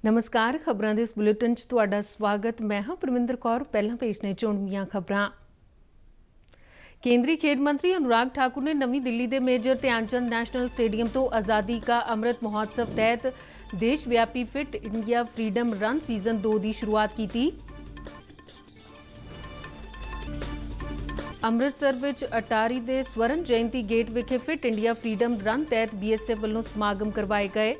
नमस्कार। खबरों के इस बुलेटिन च तुहाडा स्वागत। मैं हाँ परमिंदर कौर। पहला पेश ने चुणवीं खबरां। केंद्रीय खेड मंत्री अनुराग ठाकुर ने नवी दिल्ली के मेजर ध्यानचंद नैशनल स्टेडियम तो आज़ादी का अमृत महोत्सव तहत देशव्यापी fit India Freedom Run season 2 की शुरुआत की। अमृतसर विच अटारी के स्वर्ण जयंती गेट विखे फिट इंडिया फ्रीडम रन तहत BSF वालों समागम करवाए गए।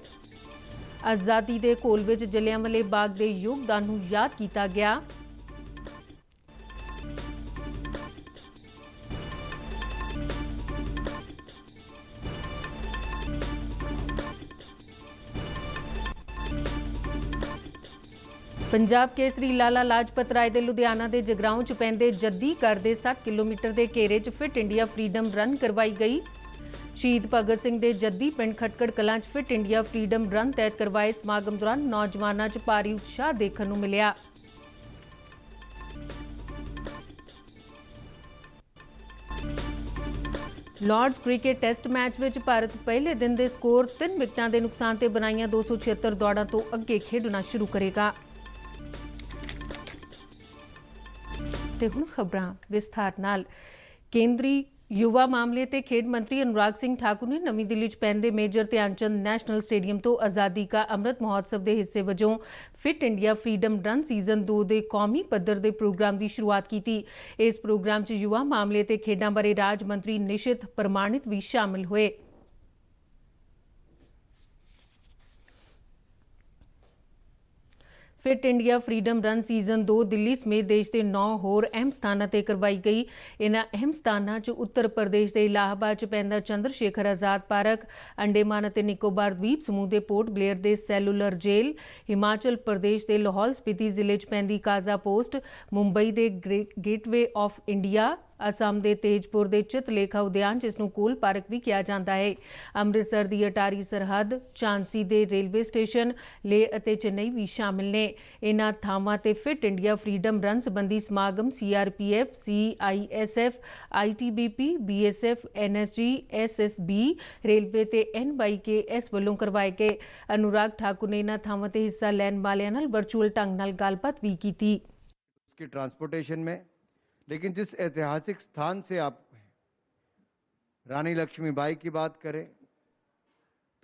आज़ादी के घोल विच जलियांवाले बाग के योगदान को याद किया गया। पंजाब केसरी लाला लाजपत राय के लुधियाना के जगराओं च पैंदे जद्दी घर के 7 किलोमीटर के घेरे च फिट इंडिया फ्रीडम रन करवाई गई। शहीद भगत सिंह के जद्दी पिंड खटकड़ कलां च फिट इंडिया फ्रीडम रन तहत करवाए समागम दौरान नौजवानों च भारी उत्साह देखने को मिलिया। लॉर्ड्स क्रिकेट टेस्ट मैच विच भारत पहले दिन के स्कोर 3 विकटां के नुकसान से बनाईयां 276 दौड़ां तो अगे खेडना शुरू करेगा। ते हुण खबरां विस्तार नाल। केंद्री युवा मामले ते खेड मंत्री अनुराग सिंह ठाकुर ने नवी दिल्ली च पैंदे मेजर ध्यानचंद नैशनल स्टेडियम तो आज़ादी का अमृत महोत्सव के हिस्से वजों Fit India Freedom Run season 2 के कौमी पद्धर के प्रोग्राम की शुरुआत की। इस प्रोग्राम च युवा मामले ते खेडां बारे राज मंत्री निशित प्रमाणित भी शामिल हुए। Fit India Freedom Run season 2 Delhi समेत देश के 9 होर अहम स्थानों पर करवाई गई। इन्हां अहम स्थानों च उत्तर प्रदेश के इलाहाबाद च पैंदा चंद्रशेखर आज़ाद पार्क, अंडेमान ते निकोबार द्वीप समूह के पोर्ट ब्लेयर के सैलूलर जेल, हिमाचल प्रदेश के लाहौल स्पीति जिले च पैंदी काजा पोस्ट, मुंबई के गेटवे ऑफ इंडिया, असम के तेजपुर के चित्रलेखा उद्यान जिसनों कोल पार्क भी किया जाता है। अमृतसर की अटारी सरहद, झांसी के रेलवे स्टेशन, लेह और चेन्नई भी शामिल ने। इन्हां थावां ते फिट इंडिया फ्रीडम रन संबंधी समागम CRPF, CISF, ITBP, BSF, NSG, SSB, railway ते NYKS वालों करवाए गए। अनुराग ठाकुर ने इन्हां थावां ते हिस्सा लैण वालियां नाल वर्चुअल ढंग नाल गलबात भी की। उसकी ट्रांसपोर्टेशन में, लेकिन जिस ऐतिहासिक स्थान से आप रानी लक्ष्मीबाई की बात करें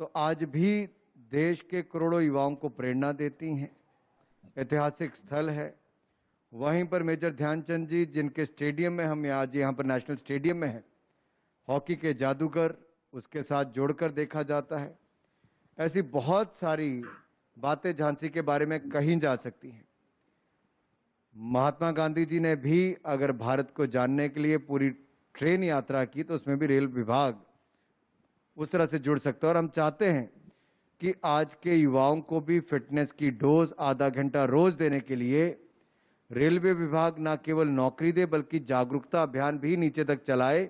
तो आज भी देश के करोड़ों युवाओं को प्रेरणा देती हैं। ऐतिहासिक स्थल है। वहीं पर मेजर ध्यानचंद जी जिनके स्टेडियम में हम आज यहाँ पर नेशनल स्टेडियम में हैं, हॉकी के जादूगर उसके साथ जोड़कर देखा जाता है। ऐसी बहुत सारी बातें झांसी के बारे में कही जा सकती हैं। महात्मा गांधी जी ने भी अगर भारत को जानने के लिए पूरी ट्रेन यात्रा की तो उसमें भी रेल विभाग उस तरह से जुड़ सकता है। और हम चाहते हैं कि आज के युवाओं को भी फिटनेस की डोज आधा घंटा रोज देने के लिए रेलवे विभाग न केवल नौकरी दे बल्कि जागरूकता अभियान भी नीचे तक चलाए।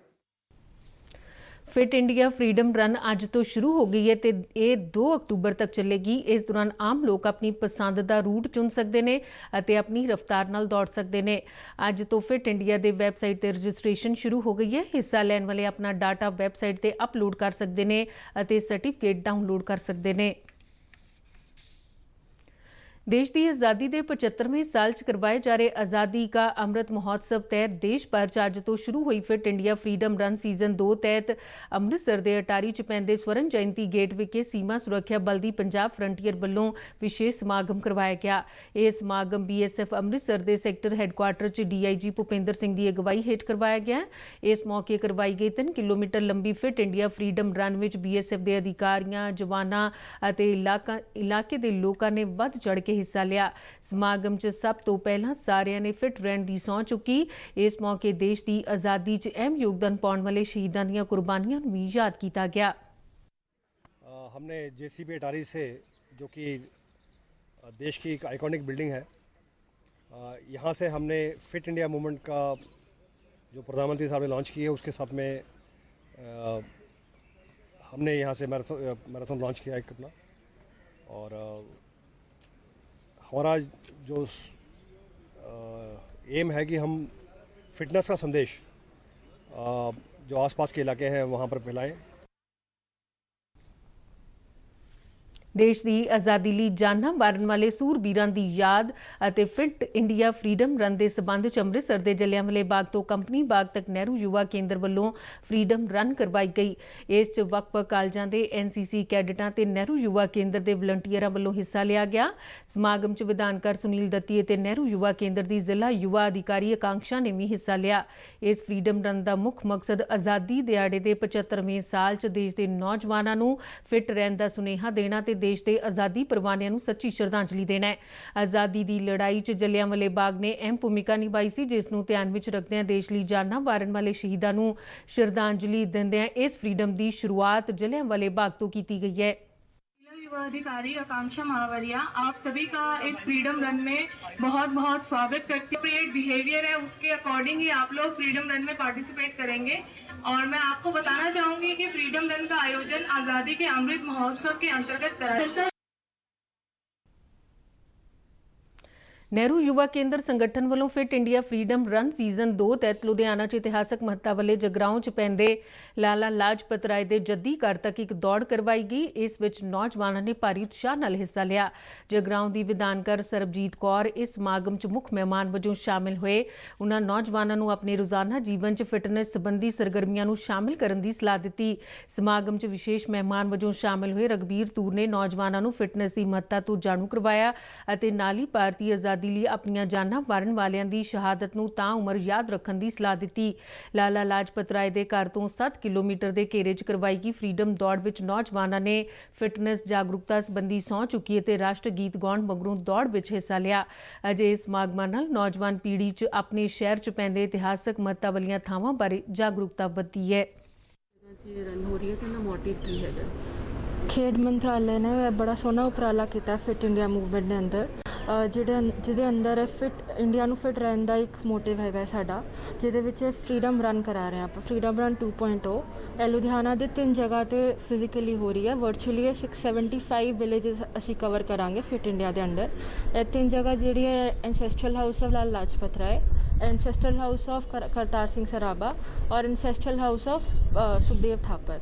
फिट इंडिया फ्रीडम रन अज तो शुरू हो गई है तो ये 2 अक्तूबर तक चलेगी। इस दौरान आम लोग अपनी पसंद का रूट चुन सकते हैं और अपनी रफ्तार नाल दौड़ सकते हैं। अज तो फिट इंडिया के वैबसाइट पर रजिस्ट्रेशन शुरू हो गई है। हिस्सा लैण वाले अपना डाटा वैबसाइट पर अपलोड कर सकते हैं और सर्टिफिकेट डाउनलोड कर सकते हैं। देश की आज़ादी के 75वें साल च करवाए जा रहे आज़ादी का अमृत महोत्सव तहत देश भर च अज तो शुरू हुई fit India Freedom Run season 2 तहत अमृतसर के अटारी च पैंदे स्वर्ण जयंती गेट विखे सीमा सुरक्षा बल की पंजाब फ्रंटियर वालों विशेष समागम करवाया गया। यह समागम BSF अमृतसर के सैक्टर हैडकुआटर च DIG भूपेंद्र सिंह की अगवाई हेठ करवाया गया। इस मौके करवाई गई 3 किलोमीटर लंबी फिट इंडिया फ्रीडम रन में BSF के अधिकारियों, जवानों और इलाके के लोगों ने वध चढ़ के हिस्सा लिया। समागम च सब तो पहला सारिਆਂ ने फिट रहने की सौं चुकी। इस मौके देश की आज़ादी च अहम योगदान पाने वाले शहीदों दी कुर्बानियों को भी याद किया गया। हमने JCB अटारी से, जो कि देश की एक आइकॉनिक बिल्डिंग है, यहाँ से हमने फिट इंडिया मूवमेंट का जो प्रधानमंत्री साहब ने लॉन्च की है उसके साथ में हमने यहाँ से मैराथन लॉन्च किया एक अपना। और हमारा जो एम है कि हम फिटनेस का संदेश जो आसपास के इलाके हैं वहाँ पर फैलाएं। ਦੇਸ਼ ਦੀ ਆਜ਼ਾਦੀ ਲਈ ਜਾਨਾਂ ਵਾਰਨ ਵਾਲੇ ਸੂਰਬੀਰਾਂ ਦੀ ਯਾਦ ਅਤੇ ਫਿਟ ਇੰਡੀਆ ਫਰੀडम ਰਨ ਦੇ ਸਬੰਧ 'ਚ ਅੰਮ੍ਰਿਤਸਰ ਦੇ ਜਲਿਆਂਵਾਲੇ ਬਾਗ ਤੋਂ ਕੰਪਨੀ ਬਾਗ ਤੱਕ ਨਹਿਰੂ ਯੁਵਾ ਕੇਂਦਰ ਵੱਲੋਂ ਫਰੀडम ਰਨ ਕਰਵਾਈ ਗਈ। ਇਸ 'ਚ ਵੱਖ-ਵੱਖ ਕਾਲਜਾਂ ਦੇ NCC ਕੈਡਿਟਾਂ ਤੇ ਨਹਿਰੂ ਯੁਵਾ ਕੇਂਦਰ ਦੇ ਵਲੰਟੀਅਰਾਂ ਵੱਲੋਂ ਹਿੱਸਾ ਲਿਆ ਗਿਆ। ਸਮਾਗਮ 'ਚ ਵਿਧਾਨਕਾਰ ਸੁਨੀਲ ਦੱਤੀ ਅਤੇ ਨਹਿਰੂ ਯੁਵਾ ਕੇਂਦਰ ਦੀ ਜ਼ਿਲ੍ਹਾ ਯੁਵਾ ਅਧਿਕਾਰੀ ਆਕਾਂक्षा ਨੇ ਵੀ ਹਿੱਸਾ ਲਿਆ। ਇਸ ਫਰੀडम ਰਨ ਦਾ ਮੁੱਖ ਮਕਸਦ ਆਜ਼ਾਦੀ ਦਿਹਾੜੇ ਦੇ 75ਵੇਂ ਸਾਲ 'ਚ ਦੇਸ਼ ਦੇ ਨੌਜਵਾਨਾਂ ਨੂੰ ਫਿਟ ਰਹਿਣ ਦਾ ਸੁਨੇਹਾ ਦੇਣਾ ਤੇ ਦੇਸ਼ ਦੇ ਆਜ਼ਾਦੀ ਪਰਵਾਨਿਆਂ ਨੂੰ ਸੱਚੀ ਸ਼ਰਧਾਂਜਲੀ ਦੇਣਾ ਹੈ। ਆਜ਼ਾਦੀ ਦੀ ਲੜਾਈ 'ਚ ਜਲਿਆਂਵਾਲੇ ਬਾਗ ਨੇ ਅਹਿਮ ਭੂਮਿਕਾ ਨਿਭਾਈ ਸੀ, ਜਿਸ ਨੂੰ ਧਿਆਨ ਵਿੱਚ ਰੱਖਦਿਆਂ ਦੇਸ਼ ਲਈ ਜਾਨਾਂ ਵਾਰਨ ਵਾਲੇ ਸ਼ਹੀਦਾਂ ਨੂੰ ਸ਼ਰਧਾਂਜਲੀ ਦਿੰਦਿਆਂ ਇਸ ਫਰੀडम ਦੀ शुरुआत जलियांवाले बाग तो की गई है। युवा अधिकारी आकांक्षा महावरिया, आप सभी का इस फ्रीडम रन में बहुत बहुत स्वागत करती हूँ। बिहेवियर है उसके अकॉर्डिंग ही आप लोग फ्रीडम रन में पार्टिसिपेट करेंगे। और मैं आपको बताना चाहूंगी कि फ्रीडम रन का आयोजन आज़ादी के अमृत महोत्सव के अंतर्गत कराया। ਨਹਿਰੂ ਯੁਵਾ ਕੇਂਦਰ ਸੰਗਠਨ ਵੱਲੋਂ fit India Freedom Run season 2 ਤਹਿਤ ਲੁਧਿਆਣਾ 'ਚ ਇਤਿਹਾਸਕ ਮਹੱਤਤਾ ਵਾਲੇ ਜਗਰਾਓਂ 'ਚ ਪੈਂਦੇ ਲਾਲਾ ਲਾਜਪਤ ਰਾਏ ਦੇ ਜੱਦੀ ਘਰ ਤੱਕ ਇੱਕ ਦੌੜ ਕਰਵਾਈ ਗਈ। ਇਸ ਵਿੱਚ ਨੌਜਵਾਨਾਂ ਨੇ ਭਾਰੀ ਉਤਸ਼ਾਹ ਨਾਲ ਹਿੱਸਾ ਲਿਆ। ਜਗਰਾਓਂ ਦੀ ਵਿਧਾਨਕਾਰ ਸਰਬਜੀਤ ਕੌਰ ਇਸ ਸਮਾਗਮ 'ਚ ਮੁੱਖ ਮਹਿਮਾਨ ਵਜੋਂ ਸ਼ਾਮਿਲ ਹੋਏ। ਉਹਨਾਂ ਨੌਜਵਾਨਾਂ ਨੂੰ ਆਪਣੇ ਰੋਜ਼ਾਨਾ ਜੀਵਨ 'ਚ ਫਿਟਨੈਸ ਸੰਬੰਧੀ ਸਰਗਰਮੀਆਂ ਨੂੰ ਸ਼ਾਮਿਲ ਕਰਨ ਦੀ ਸਲਾਹ ਦਿੱਤੀ। ਸਮਾਗਮ 'ਚ ਵਿਸ਼ੇਸ਼ ਮਹਿਮਾਨ ਵਜੋਂ ਸ਼ਾਮਿਲ ਹੋਏ ਰਘਬੀਰ ਤੂਰ ਨੇ ਨੌਜਵਾਨਾਂ ਨੂੰ ਫਿਟਨੈਸ ਦੀ ਮਹੱਤਤਾ ਤੋਂ ਜਾਣੂ ਕਰਵਾਇਆ ਅਤੇ ਨਾਲ ਹੀ ਭਾਰਤੀ ਆਜ਼ਾਦੀ ਲਈ ਆਪਣੀਆਂ ਜਾਨਾਂ ਵਾਰਨ ਵਾਲਿਆਂ ਦੀ ਸ਼ਹਾਦਤ ਨੂੰ ਤਾਂ ਉਮਰ ਯਾਦ ਰੱਖਣ ਦੀ ਸਲਾਹ ਦਿੱਤੀ। ਲਾਲਾ ਲਾਜਪਤ ਰਾਏ ਦੇ ਘਰ ਤੋਂ 7 ਕਿਲੋਮੀਟਰ ਦੇ ਘੇਰੇ 'ਚ ਕਰਵਾਈ ਗਈ ਫਰੀडम ਦੌੜ ਵਿੱਚ ਨੌਜਵਾਨਾਂ ਨੇ ਫਿਟਨੈਸ ਜਾਗਰੂਕਤਾ ਸੰਬੰਧੀ ਸਹੁੰ ਚੁੱਕੀ ਅਤੇ ਰਾਸ਼ਟਰ ਗੀਤ ਗਾਉਣ ਮਗਰੋਂ ਦੌੜ ਵਿੱਚ ਹਿੱਸਾ ਲਿਆ। ਅਜੇ ਇਸ ਸਮਾਗਮਾਂ ਨਾਲ ਨੌਜਵਾਨ ਪੀੜ੍ਹੀ 'ਚ ਆਪਣੇ ਸ਼ਹਿਰ 'ਚ ਪੈਂਦੇ ਇਤਿਹਾਸਕ ਮਹੱਤਤਾ ਵਾਲੀਆਂ ਥਾਵਾਂ ਬਾਰੇ ਜਾਗਰੂਕਤਾ ਵਧੀ ਹੈ। ਰਨ ਹੋ ਰਹੀ ਹੈ ਤੇ ਨਾ ਮੋਟਿਵ ਕੀ ਹੈਗਾ? ਖੇਡ ਮੰਤਰਾਲੇ ਨੇ ਬੜਾ ਸੋਹਣਾ ਉਪਰਾਲਾ ਕੀਤਾ ਫਿਟ ਇੰਡੀਆ ਮੂਵਮੈਂਟ ਦੇ ਅੰਦਰ, ਜਿਹਦੇ ਅੰਦਰ ਫਿਟ ਇੰਡੀਆ ਨੂੰ ਫਿਟ ਰਹਿਣ ਦਾ ਇੱਕ ਮੋਟਿਵ ਹੈਗਾ ਸਾਡਾ, ਜਿਹਦੇ ਵਿੱਚ ਫਰੀडम ਰਨ ਕਰਾ ਰਹੇ ਹਾਂ ਆਪਾਂ। ਫਰੀडम ਰਨ 2.0 ਇਹ ਲੁਧਿਆਣਾ ਦੇ 3 ਜਗ੍ਹਾ ਤੇ ਫਿਜ਼ੀਕਲੀ ਹੋ ਰਹੀ ਹੈ। ਵਰਚੁਅਲੀ 675 ਵਿਲੇजेस ਅਸੀਂ ਕਵਰ ਕਰਾਂਗੇ ਫਿਟ ਇੰਡੀਆ ਦੇ ਅੰਦਰ। ਇਹ 3 ਜਗ੍ਹਾ ਜਿਹੜੀ ਹੈ ancestral house of Lala Lajpat Rai, ancestral house of Kartar Singh Sarabha ਔਰ ancestral house of Sukhdev Thapar.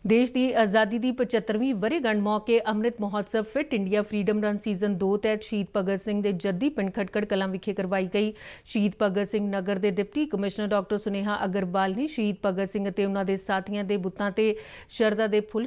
ਦੇਸ਼ ਦੀ ਆਜ਼ਾਦੀ ਦੀ 75ਵੀਂ ਵਰ੍ਹੇਗੰਢ ਮੌਕੇ Amrit Mahotsav Fit India Freedom Run season 2 ਤਹਿਤ ਸ਼ਹੀਦ ਭਗਤ ਸਿੰਘ ਦੇ ਜੱਦੀ ਪਿੰਡ ਖਟਕੜ ਕਲਾਂ ਵਿਖੇ ਕਰਵਾਈ ਗਈ। ਸ਼ਹੀਦ ਭਗਤ ਸਿੰਘ ਨਗਰ ਦੇ ਡਿਪਟੀ ਕਮਿਸ਼ਨਰ ਡਾਕਟਰ ਸੁਨੇਹਾ ਅਗਰਵਾਲ ਨੇ ਸ਼ਹੀਦ ਭਗਤ ਸਿੰਘ ਅਤੇ ਉਹਨਾਂ ਦੇ ਸਾਥੀਆਂ ਦੇ ਬੁੱਤਾਂ ਤੇ ਸ਼ਰਧਾ ਦੇ ਫੁੱਲ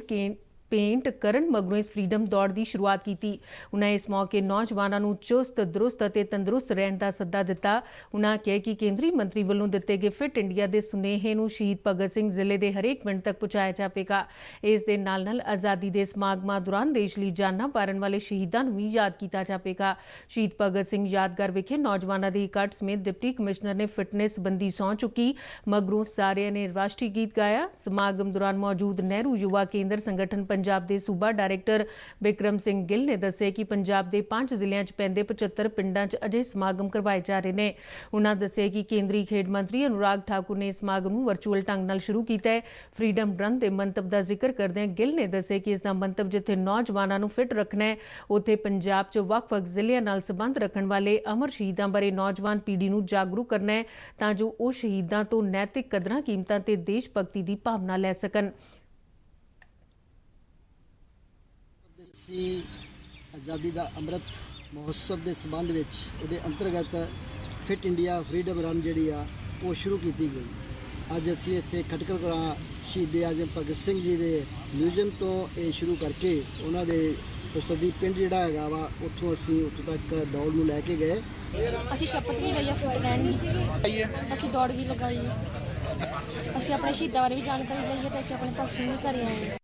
ਪੇਂਟ ਕਰਨ ਮਗਰੋਂ ਇਸ ਫਰੀडम ਦੌੜ ਦੀ ਸ਼ੁਰੂਆਤ ਕੀਤੀ। ਉਹਨਾਂ ਇਸ ਮੌਕੇ ਨੌਜਵਾਨਾਂ ਨੂੰ ਚੁਸਤ ਦਰੁਸਤ ਅਤੇ ਤੰਦਰੁਸਤ ਰਹਿਣ ਦਾ ਸੱਦਾ ਦਿੱਤਾ। ਉਹਨਾਂ ਕਿਹਾ ਕਿ ਕੇਂਦਰੀ ਮੰਤਰੀ ਵੱਲੋਂ ਦਿੱਤੇ ਗਏ ਫਿਟ ਇੰਡੀਆ ਦੇ ਸੁਨੇਹੇ ਨੂੰ ਸ਼ਹੀਦ ਭਗਤ ਸਿੰਘ ਜ਼ਿਲ੍ਹੇ ਦੇ ਹਰੇਕ ਪਿੰਡ ਤੱਕ ਪਹੁੰਚਾਇਆ ਜਾਵੇਗਾ। ਇਸ ਦੇ ਨਾਲ-ਨਾਲ ਆਜ਼ਾਦੀ ਦੇ ਸਮਾਗਮਾਂ ਦੌਰਾਨ ਦੇਸ਼ ਲਈ ਜਾਨਾਂ ਵਾਰਨ ਵਾਲੇ ਸ਼ਹੀਦਾਂ ਨੂੰ ਵੀ ਯਾਦ ਕੀਤਾ ਜਾਵੇਗਾ। ਸ਼ਹੀਦ ਭਗਤ ਸਿੰਘ ਯਾਦਗਾਰ ਵਿਖੇ ਨੌਜਵਾਨਾਂ ਦੀ ਇਕੱਠ ਸਮੇਤ ਡਿਪਟੀ ਕਮਿਸ਼ਨਰ ਨੇ ਫਿਟਨੈਸ ਸੰਬੰਧੀ ਸਹੁੰ ਚੁੱਕੀ। ਮਗਰੋਂ ਸਾਰਿਆਂ ਨੇ ਰਾਸ਼ਟਰੀ ਗੀਤ ਗਾਇਆ। ਸਮਾਗਮ ਦੌਰਾਨ ਮੌਜੂਦ ਨਹਿਰੂ ਯੁਵਾ ਕੇਂਦਰ ਸੰਗਠਨ ਪੰਜਾਬ ਦੇ ਸੂਬਾ ਡਾਇਰੈਕਟਰ ਬਿਕਰਮ ਸਿੰਘ ਗਿੱਲ ਨੇ ਦੱਸਿਆ ਕਿ ਪੰਜਾਬ ਦੇ 5 ਜ਼ਿਲ੍ਹਿਆਂ 'ਚ ਪੈਂਦੇ 75 ਪਿੰਡਾਂ 'ਚ ਅਜੇ ਸਮਾਗਮ ਕਰਵਾਏ ਜਾ ਰਹੇ ਨੇ। ਉਹਨਾਂ ਦੱਸਿਆ ਕਿ ਕੇਂਦਰੀ ਖੇਡ ਮੰਤਰੀ ਅਨੁਰਾਗ ਠਾਕੁਰ ਨੇ ਸਮਾਗਮ ਨੂੰ ਵਰਚੁਅਲ ਢੰਗ ਨਾਲ ਸ਼ੁਰੂ ਕੀਤਾ ਹੈ। ਫਰੀडम ਰਨ ਦੇ ਮੰਤਵ ਦਾ ਜ਼ਿਕਰ ਕਰਦਿਆਂ ਗਿੱਲ ਨੇ ਦੱਸਿਆ ਕਿ ਇਸ ਦਾ ਮੰਤਵ ਜਿੱਥੇ ਨੌਜਵਾਨਾਂ ਨੂੰ ਫਿਟ ਰੱਖਣਾ ਹੈ, ਉੱਥੇ ਪੰਜਾਬ 'ਚ ਵੱਖ-ਵੱਖ ਜ਼ਿਲ੍ਹਿਆਂ ਨਾਲ ਸੰਬੰਧ ਰੱਖਣ ਵਾਲੇ ਅਮਰ ਸ਼ਹੀਦਾਂ ਬਾਰੇ ਨੌਜਵਾਨ ਪੀੜ੍ਹੀ ਨੂੰ ਜਾਗਰੂਕ ਕਰਨਾ ਹੈ ਤਾਂ ਜੋ ਉਹ ਸ਼ਹੀਦਾਂ ਤੋਂ ਨੈਤਿਕ ਕਦਰਾਂ ਕੀਮਤਾਂ ਤੇ ਦੇਸ਼ ਭਗਤੀ ਦੀ ਭਾਵਨਾ ਲੈ ਸਕਣ। ਅਸੀਂ ਆਜ਼ਾਦੀ ਦਾ ਅੰਮ੍ਰਿਤ ਮਹੋਤਸਵ ਦੇ ਸੰਬੰਧ ਵਿੱਚ ਉਹਦੇ ਅੰਤਰਗਤ ਫਿਟ ਇੰਡੀਆ ਫਰੀडम ਰਨ ਜਿਹੜੀ ਆ ਉਹ ਸ਼ੁਰੂ ਕੀਤੀ ਗਈ। ਅੱਜ ਅਸੀਂ ਇੱਥੇ ਖਟਕੜ ਕਲਾਂ ਸ਼ਹੀਦ ਆਜ਼ਮ ਭਗਤ ਸਿੰਘ ਜੀ ਦੇ ਮਿਊਜ਼ੀਅਮ ਤੋਂ ਇਹ ਸ਼ੁਰੂ ਕਰਕੇ ਉਹਨਾਂ ਦੇ ਉਸਦੀ ਪਿੰਡ ਜਿਹੜਾ ਹੈਗਾ ਵਾ ਉੱਥੋਂ ਅਸੀਂ ਉੱਥੋਂ ਤੱਕ ਦੌੜ ਨੂੰ ਲੈ ਕੇ ਗਏ। ਅਸੀਂ ਸ਼ਪਥ ਵੀ ਲਈ ਆ ਫਿਟ ਰਹਿਣ ਦੀ, ਅਸੀਂ ਦੌੜ ਵੀ ਲਗਾਈ ਹੈ, ਅਸੀਂ ਆਪਣੇ ਸ਼ਹੀਦਾਂ ਬਾਰੇ ਵੀ ਜਾਣਕਾਰੀ ਲਈ ਹੈ ਤੇ ਅਸੀਂ ਆਪਣੇ ਭਗਤ ਸਿੰਘ ਦੇ ਘਰੇ ਆਏ ਹਾਂ।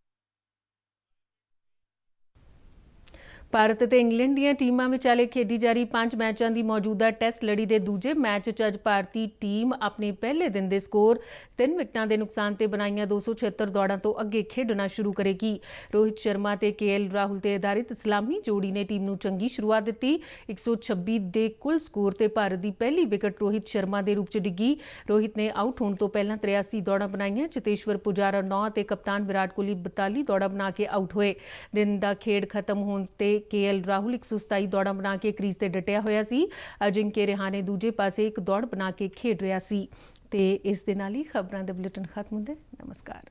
ਭਾਰਤ ਅਤੇ ਇੰਗਲੈਂਡ ਦੀਆਂ ਟੀਮਾਂ ਵਿਚਾਲੇ ਖੇਡੀ ਜਾ ਰਹੀ 5 ਮੈਚਾਂ ਦੀ ਮੌਜੂਦਾ ਟੈਸਟ ਲੜੀ ਦੇ ਦੂਜੇ ਮੈਚ 'ਚ ਅੱਜ ਭਾਰਤੀ ਟੀਮ ਆਪਣੇ ਪਹਿਲੇ ਦਿਨ ਦੇ ਸਕੋਰ 3 ਵਿਕਟਾਂ ਦੇ ਨੁਕਸਾਨ ਤੇ ਬਣਾਈਆਂ 276 ਦੌੜਾਂ ਤੋਂ ਅੱਗੇ ਖੇਡਣਾ ਸ਼ੁਰੂ ਕਰੇਗੀ। ਰੋਹਿਤ ਸ਼ਰਮਾ ਤੇ KL ਰਾਹੁਲ ਤੇ ਆਧਾਰਿਤ ਇਸਲਾਮੀ ਜੋੜੀ ਨੇ ਟੀਮ ਨੂੰ ਚੰਗੀ ਸ਼ੁਰੂਆਤ ਦਿੱਤੀ। 126 ਦੇ ਕੁੱਲ ਸਕੋਰ ਤੇ ਭਾਰਤ ਦੀ ਪਹਿਲੀ ਵਿਕਟ ਰੋਹਿਤ ਸ਼ਰਮਾ ਦੇ ਰੂਪ 'ਚ ਡਿੱਗੀ। ਰੋਹਿਤ ਨੇ ਆਊਟ ਹੋਣ ਤੋਂ ਪਹਿਲਾਂ 83 ਦੌੜਾਂ ਬਣਾਈਆਂ। ਚੇਤੇਸ਼ਵਰ ਪੁਜਾਰਾ 9 ਅਤੇ ਕਪਤਾਨ ਵਿਰਾਟ ਕੋਹਲੀ 42 ਦੌੜਾਂ ਬਣਾ ਕੇ ਆਊਟ ਹੋਏ। ਦਿਨ ਦਾ ਖੇਡ ਖਤਮ ਹੋਣ ਤੇ KL ਰਾਹੁਲ 127 ਦੌੜਾਂ ਬਣਾ ਕੇ ਕ੍ਰੀਜ਼ ਤੇ ਡਟਿਆ ਹੋਇਆ ਸੀ। ਅਜਿੰਕੇ ਰਿਹਾਨੇ ਦੂਜੇ ਪਾਸੇ ਇੱਕ ਦੌੜ ਬਣਾ ਕੇ ਖੇਡ ਰਿਹਾ ਸੀ। ਤੇ ਇਸ ਦੇ ਨਾਲ ਹੀ ਖਬਰਾਂ ਦੇ ਬੁਲੇਟਿਨ ਖਤਮ ਹੁੰਦੇ। ਨਮਸਕਾਰ।